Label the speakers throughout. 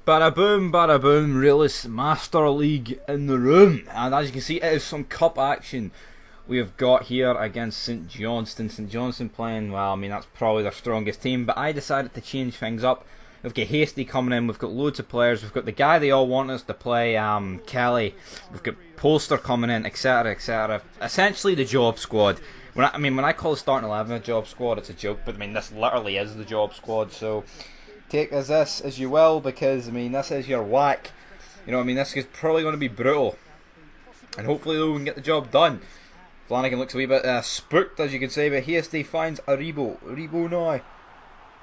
Speaker 1: Bada boom, realist Master League in the room. And as you can see, it is some cup action we have got here against St Johnstone. St Johnstone playing, well, I mean, that's probably their strongest team, but I decided to change things up. We've got Hasty coming in, we've got loads of players, we've got the guy they all want us to play, Kelly, we've got Polster coming in, etc, etc. Essentially the job squad. When I call the starting 11 a job squad, it's a joke, but I mean, this literally is the job squad, so take this as you will, because I mean, this is your whack. You know what I mean, this is probably going to be brutal, and hopefully though we can get the job done. Flanagan looks a wee bit spooked, as you can say, but Hasty finds Aribo now,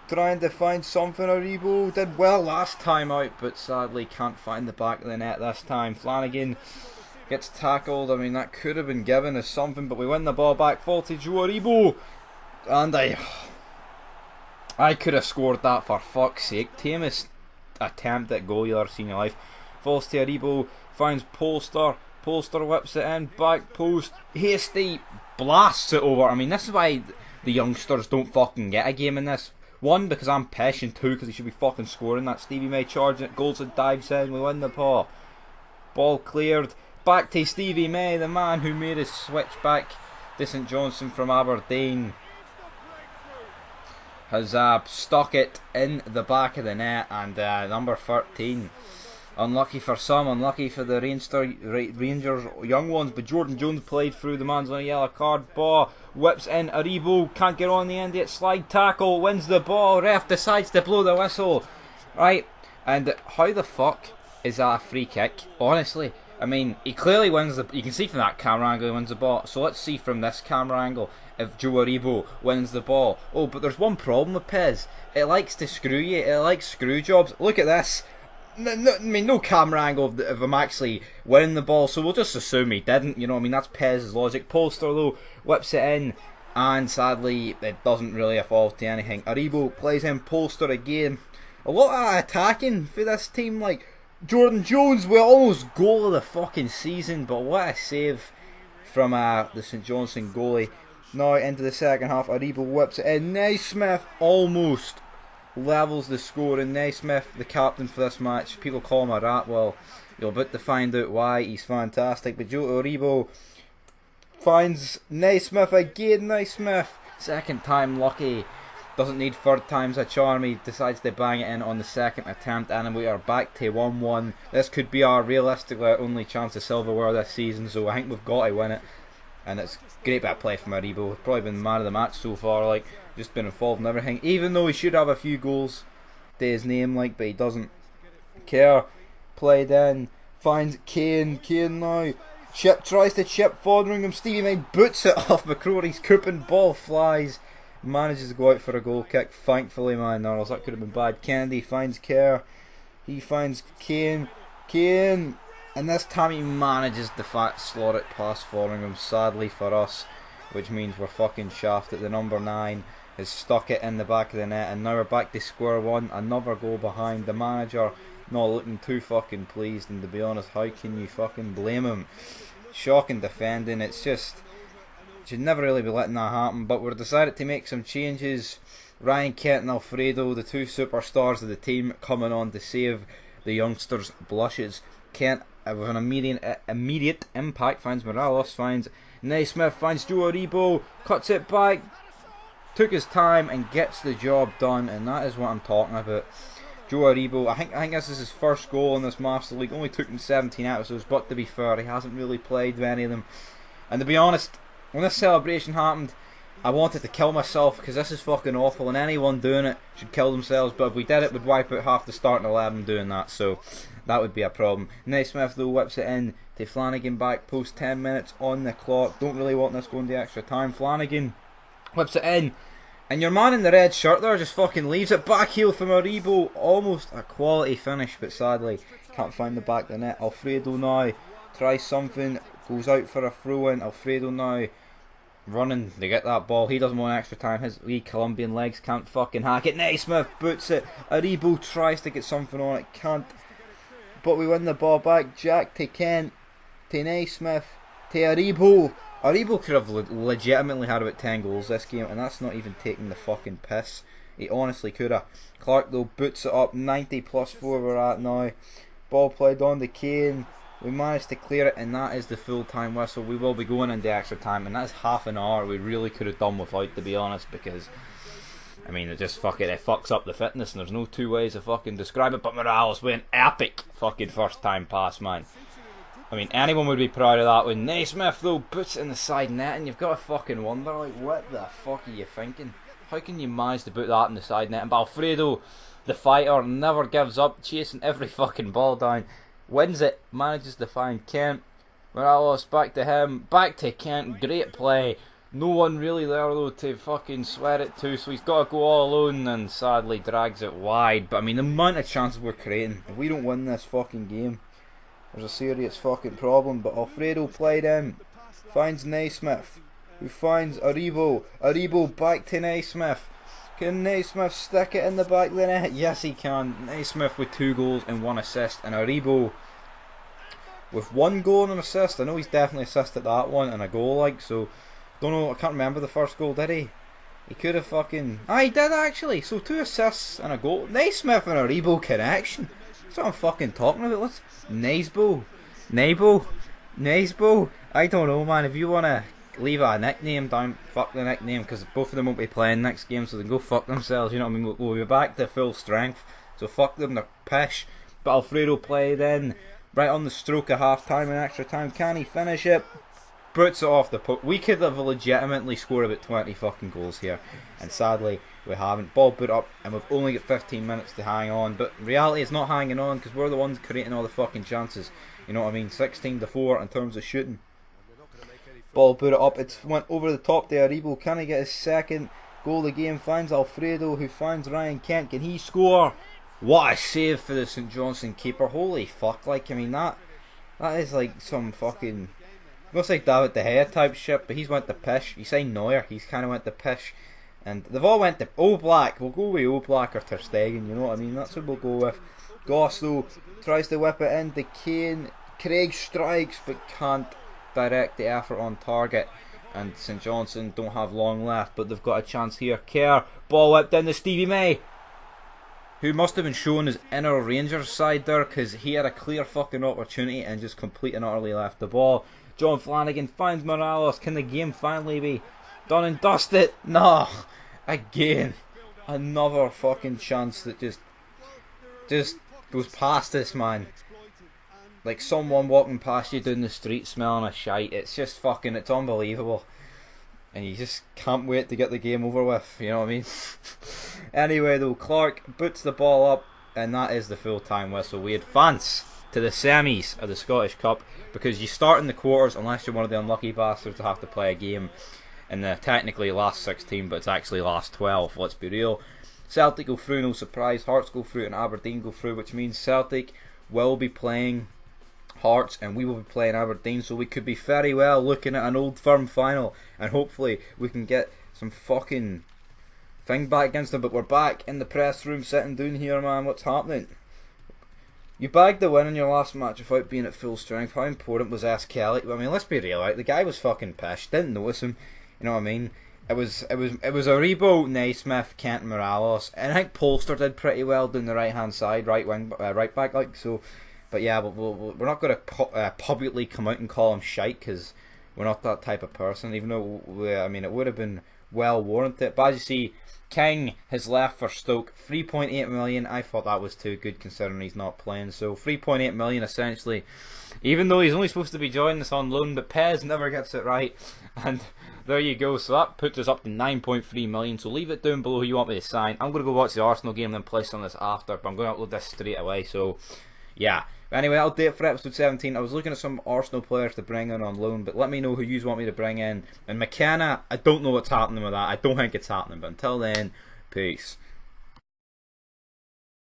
Speaker 1: trying to find something. Aribo did well last time out, but sadly can't find the back of the net this time. Flanagan gets tackled. I mean, that could have been given as something, but we win the ball back. Faulty Joe Aribo, and I could have scored that, for fuck's sake. Tamest attempt at goal you've ever seen in your life. Falls to Aribo, finds Polster. Polster whips it in, back post. Hasty blasts it over. I mean, this is why the youngsters don't fucking get a game in this. One, because I'm pish, and two, because he should be fucking scoring that. Stevie May charging it, goals and dives in, we win the ball. Ball cleared, back to Stevie May, the man who made his switch back to St Johnstone from Aberdeen. Has stuck it in the back of the net, and number 13. Unlucky for some, unlucky for the Rangers young ones, but Jordan Jones played through, the man's on a yellow card. Ball whips in, Aribo can't get on the end yet, slide tackle, wins the ball, ref decides to blow the whistle. Right, and how the fuck is that a free kick? Honestly, I mean, he clearly wins the, you can see from that camera angle he wins the ball, so let's see from this camera angle if Joe Aribo wins the ball. Oh, but there's one problem with Pez, it likes to screw you, it likes screw jobs. Look at this. I mean, no camera angle of him actually winning the ball, so we'll just assume he didn't, you know what I mean, that's Pez's logic. Polster though, whips it in, and sadly it doesn't really evolve to anything. Aribo plays in, Polster again. A lot of attacking for this team, like Jordan Jones with almost goal of the fucking season, but what a save from the St Johnstone goalie. Now into the second half, Aribo whips it in, Naismith almost levels the score, and Naismith, the captain for this match, people call him a rat, well, you're about to find out why, he's fantastic. But Joe Aribo finds Naismith again, Naismith, second time lucky, doesn't need third time's a charm, he decides to bang it in on the second attempt, and we are back to 1-1. This could be our realistically only chance of silverware this season, so I think we've got to win it, and it's great bit of play from Aribo. We've probably been man of the match so far, like, just been involved in everything, even though he should have a few goals to his name, like, but he doesn't care. Played in, finds Kane now, chip, tries to chip Fotheringham, Stevie May boots it off McCrory's coupon, ball flies, manages to go out for a goal kick, thankfully, man, or else that could have been bad. Kennedy finds Kerr, he finds Kane, and this time he manages to slot it past Fotheringham, sadly for us, which means we're fucking shafted. The number 9 has stuck it in the back of the net, and now we're back to square one, another goal behind. The manager not looking too fucking pleased, and to be honest, how can you fucking blame him? Shocking defending, it's just, should never really be letting that happen, but we've decided to make some changes. Ryan Kent and Alfredo, the two superstars of the team, coming on to save the youngsters' blushes. Kent with an immediate impact finds Morelos, finds Naismith, finds Joe Aribo, cuts it back, took his time and gets the job done, and that is what I'm talking about. Joe Aribo, I think this is his first goal in this Master League, only took him 17 episodes, but to be fair, he hasn't really played many of them. And to be honest, when this celebration happened, I wanted to kill myself, because this is fucking awful, and anyone doing it should kill themselves, but if we did it, we'd wipe out half the starting 11 doing that, so that would be a problem. Naismith though whips it in to Flanagan, back post, 10 minutes on the clock, don't really want this going to extra time. Flanagan whips it in, and your man in the red shirt there just fucking leaves it, back heel from Aribo, almost a quality finish, but sadly can't find the back of the net. Alfredo now tries something, goes out for a throw in. Alfredo now running to get that ball, he doesn't want extra time, his wee Colombian legs can't fucking hack it. Naismith boots it, Aribo tries to get something on it, can't, but we win the ball back. Jack to Kent, to Naismith, to Aribo. Aribo could have legitimately had about 10 goals this game, and that's not even taking the fucking piss. He honestly could have. Clark though boots it up, 90 plus 4 we're at now. Ball played on to Kane. We managed to clear it, and that is the full time whistle. We will be going into extra time, and that's half an hour we really could have done without, to be honest, because I mean, it fucks up the fitness, and there's no two ways to fucking describe it. But Morales with an epic fucking first time pass, man. I mean, anyone would be proud of that. When Naismith though puts it in the side net, and you've got to fucking wonder, like, what the fuck are you thinking? How can you manage to put that in the side net? And Alfredo, the fighter, never gives up, chasing every fucking ball down. Wins it, manages to find Kent. Morales back to him, back to Kent. Great play. No one really there though to fucking swear it to, so he's got to go all alone and sadly drags it wide. But I mean, the amount of chances we're creating, if we don't win this fucking game, there's a serious fucking problem. But Alfredo played in, finds Naismith, who finds Aribo. Aribo back to Naismith. Can Naismith stick it in the back of the net? Yes, he can. Naismith with 2 goals and 1 assist, and Aribo with 1 goal and an assist. I know he's definitely assisted that one and a goal, like, so don't know. I can't remember the first goal. Did he? He could have fucking. Ah, he did actually. So 2 assists and a goal. Naismith and Aribo connection. That's what I'm fucking talking about. What's Naisbo? Naisbo? I don't know, man. If you wanna leave a nickname down, fuck the nickname, because both of them won't be playing next game, so they can go fuck themselves, you know what I mean? We'll be back to full strength, so fuck them, they're pish. But Alfredo played in, right on the stroke of half time and extra time. Can he finish it? Boots it off the post. We could have legitimately scored about 20 fucking goals here, and sadly we haven't. Ball put up, and we've only got 15 minutes to hang on, but reality is not hanging on, because we're the ones creating all the fucking chances, you know what I mean? 16-4 in terms of shooting. Ball put it up, it went over the top to Aribo. Can he get his second goal of the game? Finds Alfredo, who finds Ryan Kent. Can he score? What a save for the St Johnstone keeper. Holy fuck, like, I mean, that is like some fucking, looks like David De Gea type shit, but he's went to pish. You say Neuer, he's kind of went to pish, and they've all went to Oblak. We'll go with Oblak or Ter Stegen, you know what I mean? That's what we'll go with. Goss though tries to whip it into Kane. Craig strikes but can't direct the effort on target, and St Johnstone don't have long left, but they've got a chance here. Kerr, ball whipped in to Stevie May, who must have been showing his inner Rangers side there, because he had a clear fucking opportunity and just completely and utterly left the ball. John Flanagan finds Morales. Can the game finally be done and dusted? No, again, another fucking chance that just goes past this man. Like someone walking past you down the street smelling a shite. It's just fucking, it's unbelievable. And you just can't wait to get the game over with, you know what I mean? Anyway though, Clark boots the ball up, and that is the full time whistle. We advance to the semis of the Scottish Cup, because you start in the quarters unless you're one of the unlucky bastards to have to play a game in the technically last 16, but it's actually last 12, let's be real. Celtic go through, no surprise. Hearts go through and Aberdeen go through, which means Celtic will be playing Hearts and we will be playing Aberdeen, so we could be very well looking at an Old Firm final, and hopefully we can get some fucking thing back against them. But we're back in the press room sitting down here, man. What's happening? You bagged the win in your last match without being at full strength. How important was S. Kelly? I mean, let's be real, right? The guy was fucking pissed. Didn't notice him. You know what I mean? It was Aribo, Naismith, Kent, and Morales, and I think Polster did pretty well down the right hand side, right back, like so. But yeah, we're not going to publicly come out and call him shite, because we're not that type of person. Even though I mean, it would have been well warranted. But as you see, King has left for Stoke. 3.8 million. I thought that was too good considering he's not playing. So 3.8 million essentially. Even though he's only supposed to be joining us on loan, but Pez never gets it right. And there you go. So that puts us up to 9.3 million. So leave it down below who you want me to sign. I'm going to go watch the Arsenal game and then play some of this after. But I'm going to upload this straight away. So yeah. Anyway, I'll do it for episode 17. I was looking at some Arsenal players to bring in on loan, but let me know who you want me to bring in. And McKenna, I don't know what's happening with that. I don't think it's happening, but until then, peace.